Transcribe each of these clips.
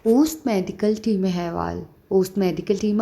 Oost Medical Team Hewal. Oost Medical Team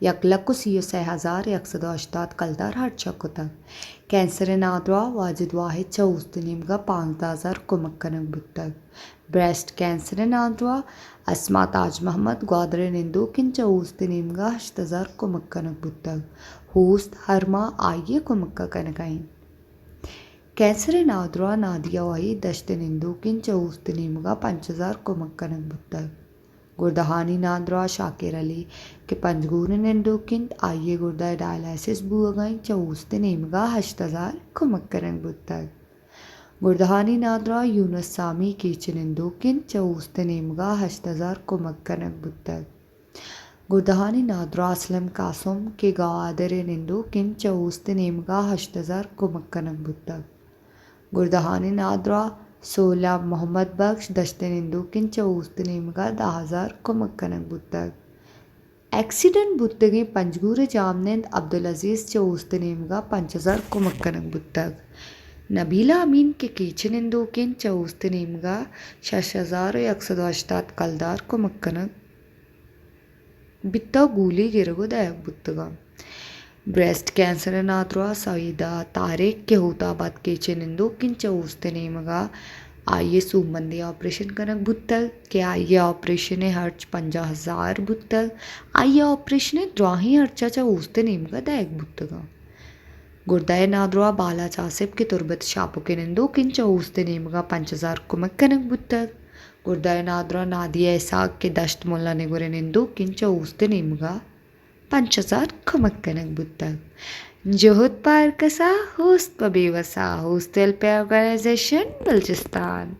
1,33,180 kaldar harca kutak. Kanser nadra vacid vahid çavust nimga 5,000 kumakkanak buttak. Breast cancer nadra Asma Taj Muhammad Gwadre Nindu kin çavust nimga 8,000 kumakkanak buttak. Host harma ayye kumakka kanakain. कैंसर नादरा नादिया वाई दश्तनिंदु किन चौस्तनीमगा 5,000 कुमक्कनक बुत्तक गुर्दहानी नादरा शाकिर अली के पंजगूर निंदु किन आइये गुर्दा डायलिसिस बुअगाई चौस्तनीमगा 8,000 कुमक्कनक बुत्तक गुर्दहानी नादरा यूनुस सामी कीचनिंदु किन चौस्तनीमगा 8,000 कुमक्कनक बुत्तक गुर्दहानी नादरा असलम कासम के गवादरे निंदु किन चौस्तनीमगा 8,000 कुमक्कनक बुत्तक गुर्दहानी नादरा 16 मोहम्मद बख्श दश्तन इंदू किन चौस्तनीमगा 10,000 कुमक्कनक बुत्तक एक्सीडेंट बुत्तगी पंजगूर जामनेंद अब्दुल अजीज चौस्तनीमगा 5,000 कुमक्कनक बुत्तक नबीला अमीन के कीचन इंदू किन चौस्तनीमगा 6,180 कलदार कुमक्कनक बित्ता गूली गिरगु दायक बुत्तगा ब्रेस्ट कैंसर नादरा सईदा तारिक के होताबाद के चिनिंदो किन चौस्तनीमगा आइए सुमंदी ऑपरेशन कनक बुत्तक के आइए ऑपरेशन हर्च 50,000 बुत्तक आइए ऑपरेशन द्राही हर्चा चौस्तनीमगा दायक बुत्तगा गुर्दाय नादरा बाला चासिब के तुरबत शापो के निंदो किन चौस्तनीमगा 5,000 कुमक्कनक बुत्तक गुर्दाय नादरा नादिया इसाक के दश्त मुल्ला निगुरे निंदो किन चौस्तनीमगा 5,000 कुमक्कनक बुत्तक जोहद पार कसा होस्ट पबेवसा होस्टल पे ऑर्गेनाइजेशन बलूचिस्तान